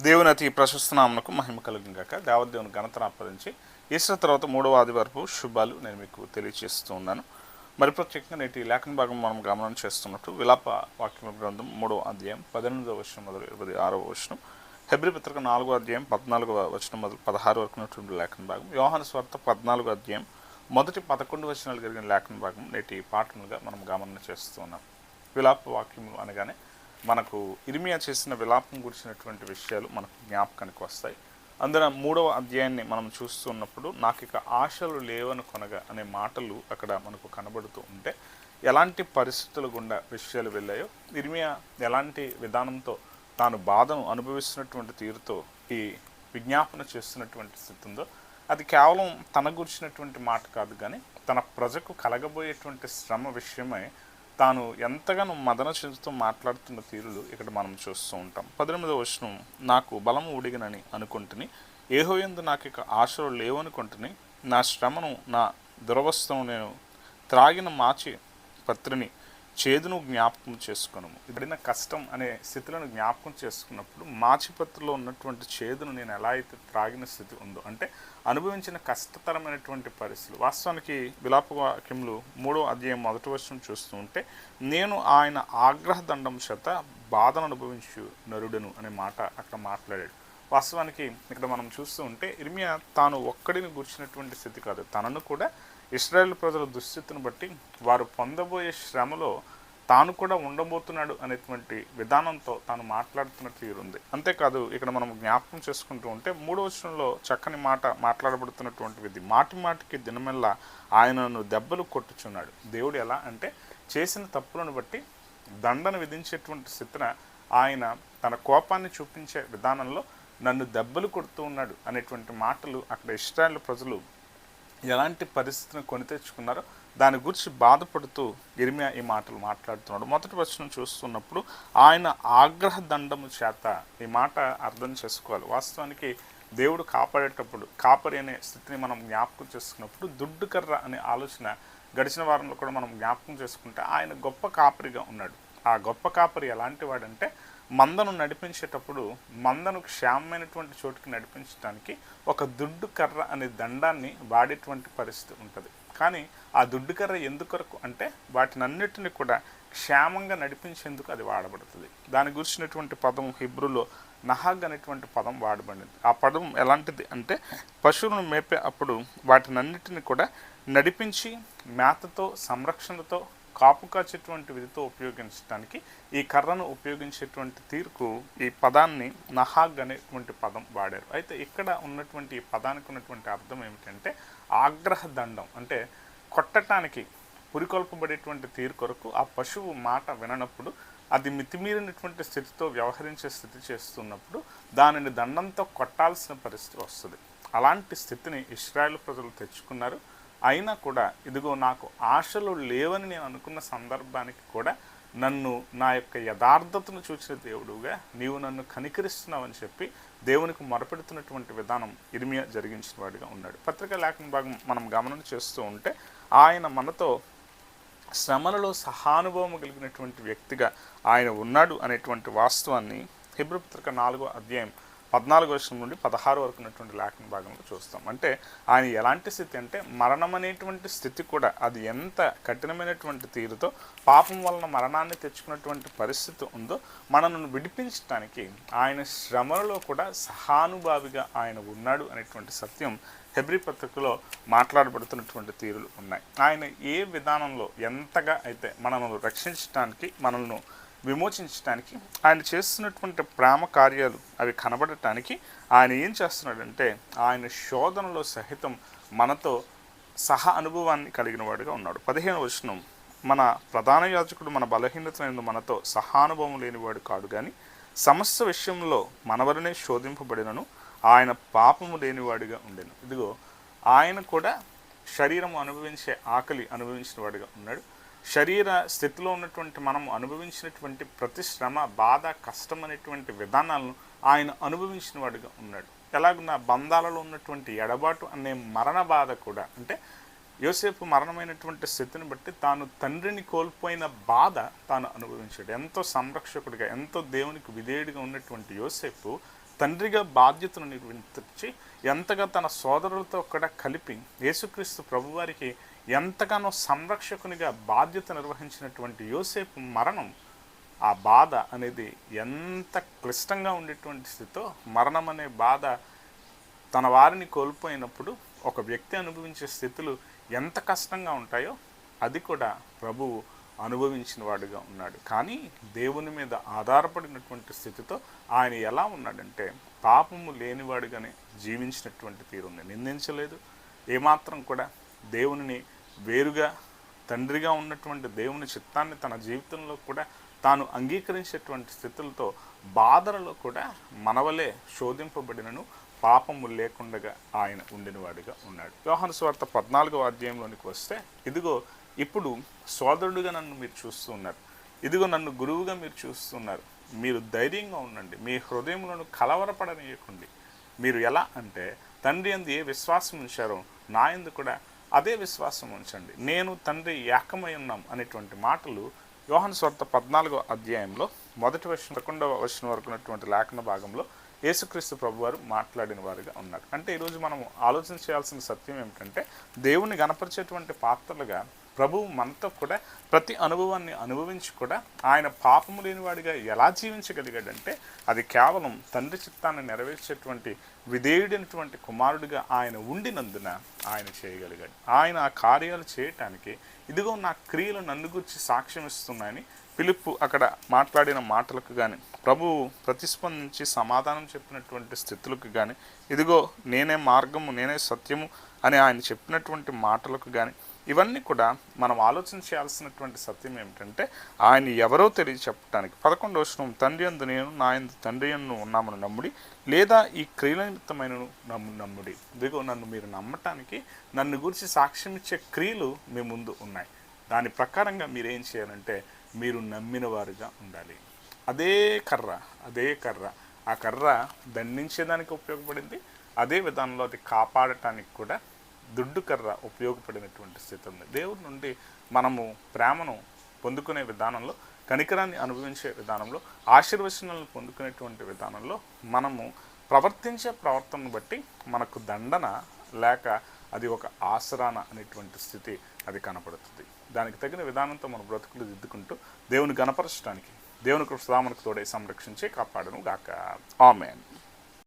దేవుని అతి ప్రశస్త నామమునకు మహిమ కలుగును గాక. దేవదేవుని ఘనతను ఆపాదించి ఈశ్వర తర్వాత 3వ ఆదివారపు శుభాలు నేను మీకు తెలియజేస్తూ ఉన్నాను. మరి ప్రత్యేకంగా నేటి లేఖన భాగం మనం గమనం చేస్తున్నట్టు విలాప వాక్య గ్రంథం 3వ అధ్యాయం 18వ వచనం మొదలు 26వ వచనం, హెబ్రీ పత్రిక 4వ అధ్యాయం 14వ వచనం మొదలు 16 వరకు ఉన్నటువంటి లేఖన భాగం, యోహాను సువార్త 14వ అధ్యాయం మొదటి 11 వచనాలు కలిగిన లేఖన భాగం నేటి పాఠములుగా మనం గమనం చేస్తూ ఉన్నాం. విలాప వాక్యములు అనగానే మనకు ఇర్మియా చేసిన విలాపం గురించినటువంటి విషయాలు మనకు జ్ఞాపకానికి వస్తాయి. అందులో 3వ అధ్యాయాన్ని మనం చూస్తున్నప్పుడు నాకు ఇక ఆశలు లేవని కొనగా అనే మాటలు అక్కడ మనకు కనబడుతూ ఉంటే ఎలాంటి పరిస్థితుల గుండా విషయాలు వెళ్ళాయో, ఇర్మియా ఎలాంటి విధానంతో తాను బాధను అనుభవిస్తున్నటువంటి తీరుతో ఈ విజ్ఞాపన చేస్తున్నటువంటి స్థితి ఉందో, అది కేవలం తన గురించినటువంటి మాట కాదు, కానీ తన ప్రజకు కలగబోయేటువంటి శ్రమ విషయమై తాను ఎంతగానో మదన చెందుతూ మాట్లాడుతున్న తీరులు ఇక్కడ మనం చూస్తూ ఉంటాం. 18వ వచనం, నాకు బలము ఉడిగినని అనుకుంటుని, యెహోవాయందు నాకు ఇక ఆశలు లేవనుకుంటుని, నా శ్రమను నా దురవస్థను నేను త్రాగిన మాచి పత్రిని చేదును జ్ఞాపకం చేసుకున్నాము. పడిన కష్టం అనే స్థితులను జ్ఞాపకం చేసుకున్నప్పుడు మాచిపత్రిలో ఉన్నటువంటి చేదును నేను ఎలా అయితే త్రాగిన స్థితి ఉందో, అంటే అనుభవించిన కష్టతరమైనటువంటి పరిస్థితులు. వాస్తవానికి విలాప వాక్యములు 3వ అధ్యాయం 1వ వచనం చూస్తూ ఉంటే, నేను ఆయన ఆగ్రహ దండం చేత బాధను అనుభవించు నరుడను అనే మాట అక్కడ మాట్లాడాడు. వాస్తవానికి ఇక్కడ మనం చూస్తూ ఉంటే ఇర్మియా తాను ఒక్కడిని గుర్చినటువంటి స్థితి కాదు, తనను కూడా ఇశ్రాయేల్ ప్రజల దుస్థితిని బట్టి వారు పొందబోయే శ్రమలో తాను కూడా ఉండబోతున్నాడు అనేటువంటి విధానంతో తాను మాట్లాడుతున్న తీరుంది. అంతేకాదు ఇక్కడ మనం జ్ఞాపకం చేసుకుంటూ ఉంటే 3వ వచనంలో చక్కని మాట మాట్లాడబడుతున్నటువంటిది, మాటి మాటికి దినమెల్లా ఆయనను దెబ్బలు కొట్టుచున్నాడు. దేవుడు ఎలా అంటే చేసిన తప్పులను బట్టి దండను విధించేటువంటి స్థితిన ఆయన తన కోపాన్ని చూపించే విధానంలో నన్ను దెబ్బలు కొడుతూ ఉన్నాడు అనేటువంటి మాటలు అక్కడ ఇశ్రాయేల్ ప్రజలు ఎలాంటి పరిస్థితిని కొని తెచ్చుకున్నారో దాని గురించి బాధపడుతూ ఇర్మియా ఈ మాటలు మాట్లాడుతున్నాడు. మొదటి వచనం చూస్తున్నప్పుడు ఆయన ఆగ్రహ దండము చేత, ఈ మాట అర్థం చేసుకోవాలి. వాస్తవానికి దేవుడు కాపాడేటప్పుడు కాపరి అనే స్థితిని మనం జ్ఞాపకం చేసుకున్నప్పుడు దుడ్డు కర్ర అనే ఆలోచన గడిచిన వారంలో కూడా మనం జ్ఞాపకం చేసుకుంటే ఆయన గొప్ప కాపరిగా ఉన్నాడు. ఆ గొప్ప కాపరి ఎలాంటి వాడంటే మందను నడిపించేటప్పుడు మందను క్షేమమైనటువంటి చోటుకి నడిపించడానికి ఒక దుడ్డు కర్ర అనే దండాన్ని వాడేటువంటి పరిస్థితి ఉంటుంది. కానీ ఆ దుడ్డు కర్ర ఎందుకొరకు అంటే వాటినన్నిటిని కూడా క్షేమంగా నడిపించేందుకు అది వాడబడుతుంది. దాని గురించినటువంటి పదం హిబ్రూలో నహాగ్ అనేటువంటి పదం వాడబడింది. ఆ పదం ఎలాంటిది అంటే పశువులను మేపే అప్పుడు వాటినన్నిటిని కూడా నడిపించి మేతతో సంరక్షణతో కాపు కాచేటువంటి విధితో ఉపయోగించడానికి ఈ కర్రను ఉపయోగించేటువంటి తీరుకు ఈ పదాన్ని నహాగ్ అనేటువంటి పదం వాడారు. అయితే ఇక్కడ ఉన్నటువంటి ఈ పదానికి ఉన్నటువంటి అర్థం ఏమిటంటే ఆగ్రహ దండం, అంటే కొట్టడానికి పురికొల్పబడేటువంటి తీరు కొరకు ఆ పశువు మాట విననప్పుడు అది మితిమీరినటువంటి స్థితితో వ్యవహరించే స్థితి చేస్తున్నప్పుడు దానిని దండంతో కొట్టాల్సిన పరిస్థితి వస్తుంది. అలాంటి స్థితిని ఇశ్రాయేల్ ప్రజలు తెచ్చుకున్నారు. అయినా కూడా ఇదిగో నాకు ఆశలు లేవని నేను అనుకున్న సందర్భానికి కూడా నన్ను నా యొక్క యథార్థతను చూసిన దేవుడుగా నీవు నన్ను కనికరిస్తున్నావని చెప్పి దేవునికి మొరపెడుతున్నటువంటి విధానం ఇర్మియా జరిగించిన వాడిగా ఉన్నాడు. పత్రికా లేఖన భాగం మనం గమనం చేస్తూ ఉంటే ఆయన మనతో శ్రమలలో సహానుభవం కలిగినటువంటి వ్యక్తిగా ఆయన ఉన్నాడు అనేటువంటి వాస్తవాన్ని హెబ్రీ పత్రిక 4వ అధ్యాయం 14వ వచనం నుండి 16 వరకు ఉన్నటువంటి లేఖన భాగంలో చూస్తాం. అంటే ఆయన ఎలాంటి స్థితి అంటే మరణం అనేటువంటి స్థితి కూడా అది ఎంత కఠినమైనటువంటి తీరుతో పాపం వలన మరణాన్ని తెచ్చుకున్నటువంటి పరిస్థితి ఉందో మనను విడిపించడానికి ఆయన శ్రమలలో కూడా సహానుభావిగా ఆయన ఉన్నాడు అనేటువంటి సత్యం హెబ్రీ పత్రికలో మాట్లాడబడుతున్నటువంటి తీరులు ఉన్నాయి. ఆయన ఏ విధానంలో ఎంతగా అయితే మనల్ని రక్షించడానికి మనల్ని విమోచించడానికి ఆయన చేస్తున్నటువంటి ప్రేమ కార్యాలు అవి కనబడటానికి ఆయన ఏం చేస్తున్నాడంటే ఆయన శోధనలో సహితం మనతో సహా అనుభవాన్ని కలిగిన వాడిగా ఉన్నాడు. 15వ వచనం, మన ప్రధాన యాజకుడు మన బలహీనతను మనతో సహానుభవం లేనివాడు కాడు, కానీ సమస్త విషయంలో మనవలనే శోధింపబడినను ఆయన పాపము లేనివాడిగా ఉండెను. ఇదిగో ఆయన కూడా శరీరం అనుభవించే ఆకలి అనుభవించిన వాడిగా ఉన్నాడు. శరీర స్థితిలో ఉన్నటువంటి మనం అనుభవించినటువంటి ప్రతి శ్రమ, బాధ, కష్టం అనేటువంటి విధానాలను ఆయన అనుభవించిన వాడిగా ఉన్నాడు. ఎలాగున్న బంధాలలో ఉన్నటువంటి ఎడబాటు అనే మరణ బాధ కూడా, అంటే యోసేపు మరణమైనటువంటి స్థితిని బట్టి తాను తండ్రిని కోల్పోయిన బాధ తాను అనుభవించాడు. ఎంతో సంరక్షకుడిగా, ఎంతో దేవునికి విధేయుడిగా ఉన్నటువంటి యోసేపు తండ్రిగా బాధ్యతను నిర్వర్తించి ఎంతగా తన సోదరులతో కూడా కలిపి యేసుక్రీస్తు ప్రభువారికి ఎంతగానో సంరక్షకునిగా బాధ్యత నిర్వహించినటువంటి యోసేపు మరణం, ఆ బాధ అనేది ఎంత క్లిష్టంగా ఉండేటువంటి స్థితితో, మరణం అనే బాధ తన వారిని కోల్పోయినప్పుడు ఒక వ్యక్తి అనుభవించే స్థితులు ఎంత కష్టంగా ఉంటాయో అది కూడా ప్రభువు అనుభవించిన వాడుగా ఉన్నాడు. కానీ దేవుని మీద ఆధారపడినటువంటి స్థితితో ఆయన ఎలా ఉన్నాడంటే పాపము లేనివాడుగానే జీవించినటువంటి తీరుంది. నిందించలేదు, ఏమాత్రం కూడా దేవునిని వేరుగా తండ్రిగా ఉన్నటువంటి దేవుని చిత్తాన్ని తన జీవితంలో కూడా తాను అంగీకరించేటువంటి స్థితులతో బాధలలో కూడా మనవలే శోధింపబడినను పాపము లేకుండా ఆయన ఉండినవాడిగా ఉన్నాడు. యోహాను సువార్త 14వ అధ్యాయంలోనికి వస్తే, ఇదిగో ఇప్పుడు సోదరుడుగా నన్ను మీరు చూస్తున్నారు, ఇదిగో నన్ను గురువుగా మీరు చూస్తున్నారు, మీరు ధైర్యంగా ఉండండి, మీ హృదయంలోను కలవరపడనీయకండి. మీరు ఎలా అంటే తండ్రి యందు ఏ విశ్వాసం ఉంచారో నా యందు కూడా అదే విశ్వాసం ఉంచండి, నేను తండ్రి ఏకమై ఉన్నాం అనేటువంటి మాటలు యోహాను సువార్త 14వ అధ్యాయంలో 1వ వచనం 11వ వచనం వరకు ఉన్నటువంటి లేఖన భాగంలో యేసుక్రీస్తు ప్రభువారు మాట్లాడిన వారుగా ఉన్నారు. అంటే ఈరోజు మనం ఆలోచన చేయాల్సిన సత్యం ఏమిటంటే, దేవుని గణపరిచేటువంటి పాత్రలుగా ప్రభువు మనతో కూడా ప్రతి అనుభవాన్ని అనుభవించి కూడా ఆయన పాపము లేనివాడిగా ఎలా జీవించగలిగాడంటే అది కేవలం తండ్రి చిత్తాన్ని నెరవేర్చేటువంటి విధేయుడైనటువంటి కుమారుడిగా ఆయన ఉండినందున ఆయన చేయగలిగాడు. ఆయన ఆ కార్యాలు చేయటానికి ఇదిగో నా క్రియలు నన్ను గురించి సాక్ష్యం ఇస్తున్నాయని ఫిలిప్పు అక్కడ మాట్లాడిన మాటలకు కానీ, ప్రభువు ప్రతిస్పందించి సమాధానం చెప్పినటువంటి స్థితులకు కానీ, ఇదిగో నేనే మార్గము నేనే సత్యము అని ఆయన చెప్పినటువంటి మాటలకు కానీ, ఇవన్నీ కూడా మనం ఆలోచన చేయాల్సినటువంటి సత్యం ఏమిటంటే ఆయన ఎవరో తెలియచెప్పడానికి. 11వ వచనం, తండ్రి యందు నేను నా యందు తండ్రి యందు ఉన్నామని నమ్ముడి, లేదా ఈ క్రియల నిమిత్తమైనను నమ్ముడి. ఇదిగో నన్ను మీరు నమ్మటానికి నన్ను గురించి సాక్ష్యం ఇచ్చే క్రియలు మీ ముందు ఉన్నాయి. దాని ప్రకారంగా మీరు ఏం చేయాలంటే మీరు నమ్మిన వారుగా ఉండాలి. అదే కర్ర ఆ కర్ర దండించేదానికి ఉపయోగపడింది, అదే విధానంలో అది కాపాడటానికి కూడా దుడ్డు కర్ర ఉపయోగపడినటువంటి స్థితి ఉంది. దేవుడి నుండి మనము ప్రేమను పొందుకునే విధానంలో, కనికరాన్ని అనుభవించే విధానంలో, ఆశీర్వచనాలను పొందుకునేటువంటి విధానంలో మనము ప్రవర్తించే ప్రవర్తనను బట్టి మనకు దండన లేక అది ఒక ఆసరాన అనేటువంటి స్థితి అది కనపడుతుంది. దానికి తగిన విధానంతో మన బ్రతుకులు దిద్దుకుంటూ దేవుని గణపరచడానికి దేవుని కృప మనకు తోడే సంరక్షించి కాపాడును గాక. ఆమేన్.